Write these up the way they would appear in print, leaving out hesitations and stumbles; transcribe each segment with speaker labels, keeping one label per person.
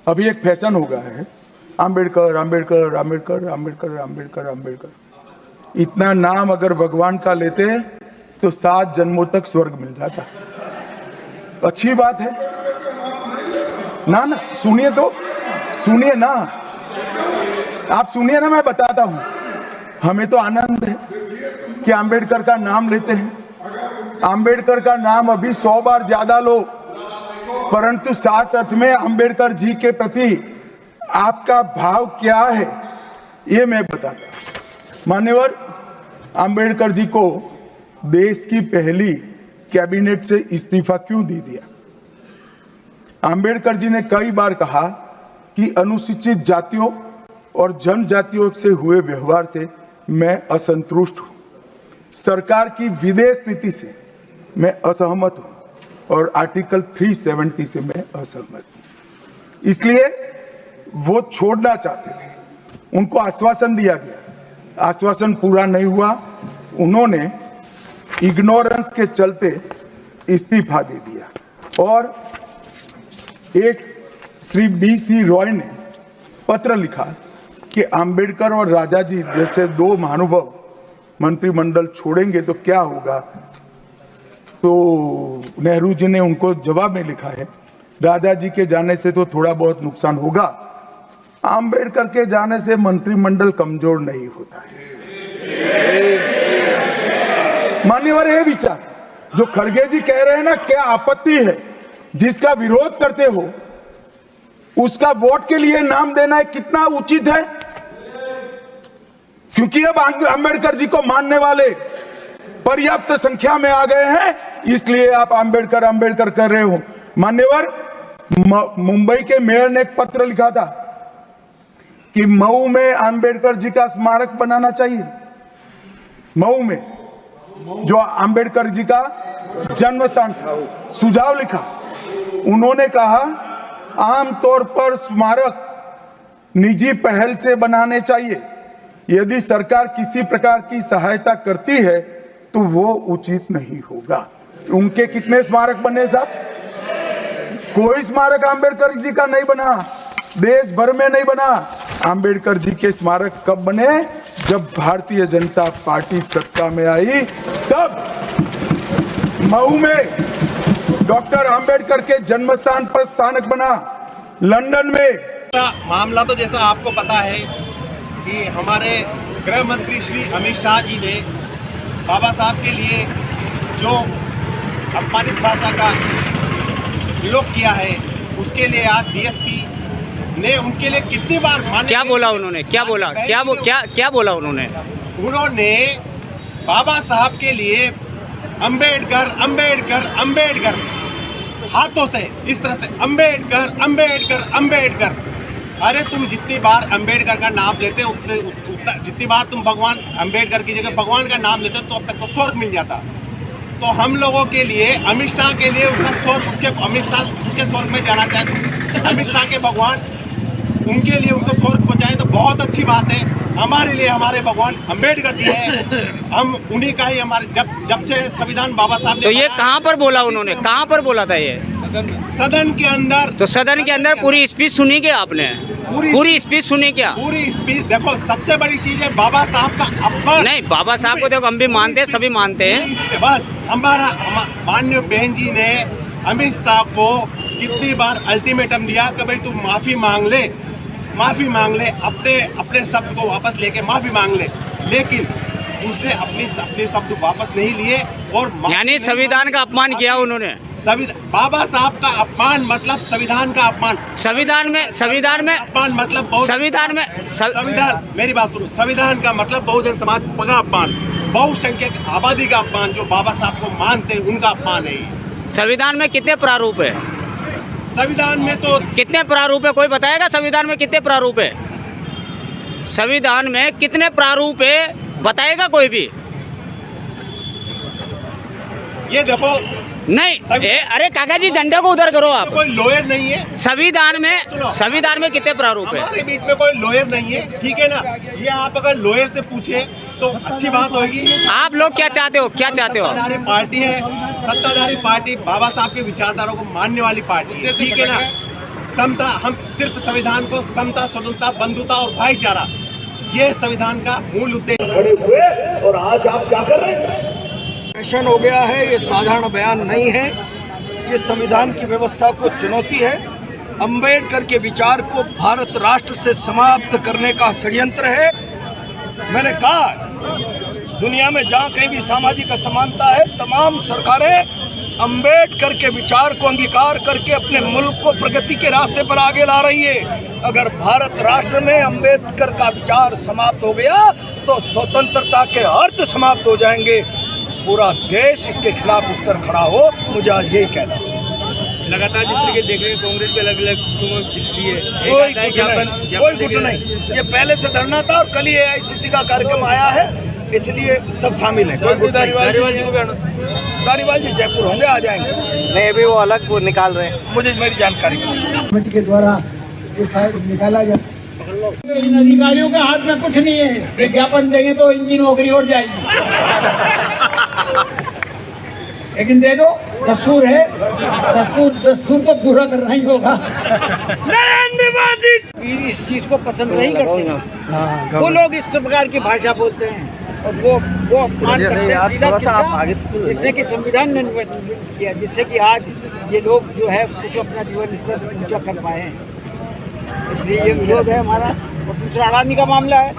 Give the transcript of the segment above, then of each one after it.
Speaker 1: अभी एक फैशन हो गया है, आम्बेडकर आम्बेडकर आम्बेडकर आम्बेडकर आम्बेडकर आम्बेडकर। इतना नाम अगर भगवान का लेते तो 7 जन्मों तक स्वर्ग मिल जाता। अच्छी बात है ना। ना सुनिए तो, सुनिए ना, आप सुनिए ना, मैं बताता हूं। हमें तो आनंद है कि आम्बेडकर का नाम लेते हैं। आम्बेडकर का नाम अभी 100 बार ज्यादा लो, परंतु साथ अर्थ में आम्बेडकर जी के प्रति आपका भाव क्या है ये मैं बताता हूं। मान्यवर, आम्बेडकर जी को देश की पहली कैबिनेट से इस्तीफा क्यों दे दिया? आम्बेडकर जी ने कई बार कहा कि अनुसूचित जातियों और जनजातियों से हुए व्यवहार से मैं असंतुष्ट हूं। सरकार की विदेश नीति से मैं असहमत हूं और आर्टिकल 370 से मैं असहमत हूं। इसलिए वो छोड़ना चाहते थे। उनको आश्वासन दिया गया, आश्वासन पूरा नहीं हुआ। उन्होंने इग्नोरेंस के चलते इस्तीफा दे दिया। और एक श्री BC रॉय ने पत्र लिखा कि आम्बेडकर और राजाजी जैसे 2 महानुभाव मंत्रिमंडल छोड़ेंगे तो क्या होगा। तो नेहरू जी ने उनको जवाब में लिखा है, राजाजी के जाने से तो थोड़ा बहुत नुकसान होगा, आम्बेडकर के जाने से मंत्रिमंडल कमजोर नहीं होता है। मान्यवर, ये विचार जो खड़गे जी कह रहे हैं ना, क्या आपत्ति है? जिसका विरोध करते हो उसका वोट के लिए नाम देना है, कितना उचित है? क्योंकि अब आम्बेडकर जी को मानने वाले पर्याप्त संख्या में आ गए हैं, इसलिए आप आम्बेडकर आम्बेडकर कर रहे हो। मान्यवर, मुंबई के मेयर ने एक पत्र लिखा था कि मऊ में आम्बेडकर जी का स्मारक बनाना चाहिए। मऊ में जो आम्बेडकर जी का जन्म स्थान था, सुझाव लिखा। उन्होंने कहा आमतौर पर स्मारक निजी पहल से बनाने चाहिए। यदि सरकार किसी प्रकार की सहायता करती है तो वो उचित नहीं होगा। उनके कितने स्मारक बने साहब? कोई स्मारक आम्बेडकर जी का नहीं बना, देश भर में नहीं बना। आम्बेडकर जी के स्मारक कब बने? जब भारतीय जनता पार्टी सत्ता में आई, तब मऊ में डॉक्टर आम्बेडकर के जन्मस्थान पर स्थानक बना। लंदन में
Speaker 2: मामला तो जैसा आपको पता है कि हमारे गृह मंत्री श्री अमित शाह जी ने बाबा साहब के लिए जो अपमानित भाषा का प्रयोग किया है, उसके लिए आज DSP ने उनके लिए कितनी बार
Speaker 3: क्या बोला उन्होंने? क्या बोला? क्या बोला उन्होंने?
Speaker 2: उन्होंने बाबा साहब के लिए अंबेडकर अंबेडकर अंबेडकर हाथों से इस तरह से अंबेडकर अंबेडकर अंबेडकर। अरे तुम जितनी बार अंबेडकर का नाम लेते उतना जितनी बार तुम भगवान अंबेडकर की जगह भगवान का नाम लेते तो अब तक तो स्वर्ग मिल जाता। तो हम लोगों के लिए, अमित शाह के लिए उसका स्वर्ग, उसके अमित शाह उसके स्वर्ग में जाना चाहते, अमित शाह के भगवान उनके लिए उनको स्वर्ग पहुंचाए तो बहुत अच्छी बात है। हमारे लिए हमारे भगवान अंबेडकर जी हैं, हम उन्हीं का ही हमारे जब से संविधान बाबा साहब ने।
Speaker 3: तो ये कहाँ पर बोला उन्होंने? कहाँ पर बोला था ये?
Speaker 2: सदन के अंदर।
Speaker 3: तो सदन के अंदर पूरी स्पीच सुनी क्या आपने? पूरी स्पीच सुनी क्या?
Speaker 2: पूरी स्पीच देखो, सबसे बड़ी चीज है बाबा साहब का अपमान।
Speaker 3: नहीं, बाबा साहब को देखो हम भी मानते हैं, सभी मानते हैं।
Speaker 2: बस हमारा माननीय बहन जी ने अमित शाह को कितनी बार अल्टीमेटम दिया कि भाई तुम माफी मांग ले, माफी मांग ले, अपने शब्द को वापस लेके माफी मांग ले, लेकिन उसने अपने शब्द वापस नहीं लिए और
Speaker 3: यानी संविधान का अपमान किया उन्होंने।
Speaker 2: बाबा साहब का अपमान मतलब संविधान का अपमान। संविधान में
Speaker 3: अपमान मतलब
Speaker 2: संविधान, मेरी बात सुनो, संविधान का मतलब बहुजन समाज का अपमान, बहुसंख्यक आबादी का अपमान, जो बाबा साहब को मानते हैं उनका अपमान है।
Speaker 3: संविधान में कितने प्रारूप है?
Speaker 2: संविधान में तो
Speaker 3: कितने प्रारूप है? कोई बताएगा संविधान में कितने प्रारूप है? संविधान में कितने प्रारूप है बताएगा कोई भी?
Speaker 2: ये देखो
Speaker 3: नहीं, अरे काका जी झंडे को उधर करो आप।
Speaker 2: कोई लॉयर नहीं है
Speaker 3: संविधान में कितने प्रारूप है?
Speaker 2: हमारे बीच में कोई लॉयर नहीं है, ठीक है ना। ये आप अगर लॉयर से पूछे तो अच्छी बात होगी।
Speaker 3: आप लोग क्या चाहते हो?
Speaker 2: सत्ताधारी पार्टी है, सत्ताधारी पार्टी बाबा साहब के विचारधाराओं को मानने वाली पार्टी है, ठीक है ना। समता, हम सिर्फ संविधान को समता, स्वतंत्रता, बंधुता और भाईचारा, ये संविधान का मूल उद्देश्य
Speaker 4: खड़े हुए। और आज आप क्या कर रहे हैं? फैशन हो गया है, ये साधारण बयान नहीं है, ये संविधान की व्यवस्था को चुनौती है। अंबेडकर के विचार को भारत राष्ट्र से समाप्त करने का षड्यंत्र है। मैंने कहा, दुनिया में जहाँ कहीं भी सामाजिक असमानता है, तमाम सरकारें अंबेडकर के विचार को अंगीकार करके अपने मुल्क को प्रगति के रास्ते पर आगे ला रही है। अगर भारत राष्ट्र में अंबेडकर का विचार समाप्त हो गया तो स्वतंत्रता के अर्थ समाप्त हो जाएंगे। पूरा देश इसके खिलाफ उठकर खड़ा हो, मुझे आज यही कहना है।
Speaker 2: लगातार जिस तरीके देख रहे हैं, कांग्रेस पे अलग अलग दिखती है,
Speaker 4: कोई गुट नहीं। ये पहले से धरना था और कल ही AICC का कार्यक्रम आया है, इसलिए सब शामिल है। कोई गुट नहीं। धारीवाल जी जयपुर होंगे, आ जाएंगे।
Speaker 3: नहीं, अभी वो अलग वो निकाल रहे हैं।
Speaker 4: मुझे मेरी जानकारी
Speaker 5: कमेटी के द्वारा ये फाइल निकाला जाए। इन अधिकारियों के हाथ में कुछ नहीं है, विज्ञापन देंगे तो इनकी नौकरी उड़ जाएगी। लेकिन दे दो, दस्तूर है, दस्तूर को पूरा करना ही होगा। इस चीज को पसंद नहीं करते वो लोग, इस प्रकार की भाषा बोलते हैं और वो अपमान करते हैं सीधा किसका, जिसने कि संविधान ने किया, जिससे कि आज ये लोग जो है कुछ अपना जीवन स्तर ऊंचा कर पाए हैं। इसलिए ये विरोध है हमारा। और दूसरा अडानी का मामला है।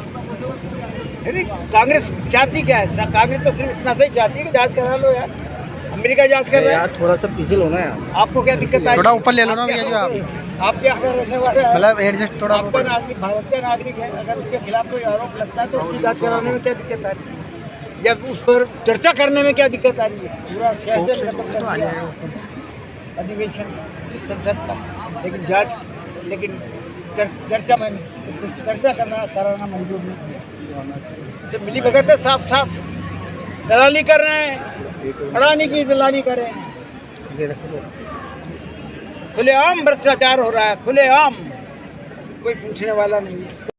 Speaker 5: अरे कांग्रेस चाहती क्या है? कांग्रेस तो सिर्फ इतना सही चाहती है कि जांच करा लो यार। अमेरिका जांच कर रहा है।
Speaker 3: थोड़ा सा पीछे लो ना यार।
Speaker 5: आपको क्या दिक्कत है?
Speaker 3: थोड़ा ऊपर ले लो ना भैया जी।
Speaker 5: आप क्या रहने वाले हैं?
Speaker 3: मतलब एडजस्ट थोड़ा।
Speaker 5: आपका नागरिक, भारत का नागरिक है, अगर उसके खिलाफ कोई आरोप लगता है तो उसकी जांच कराने में क्या दिक्कत आ रही है? जब उस पर चर्चा करने में क्या दिक्कत आ रही है? पूरा शहर खत्म कर दिया अधिवेशन संसद का, लेकिन जांच, लेकिन चर्चा कराना मंजूर नहीं। तो मिली भगत है, साफ साफ दलाली कर रहे हैं, अडानी की दलाली कर रहे हैं। खुलेआम भ्रष्टाचार हो रहा है, खुलेआम, कोई पूछने वाला नहीं है।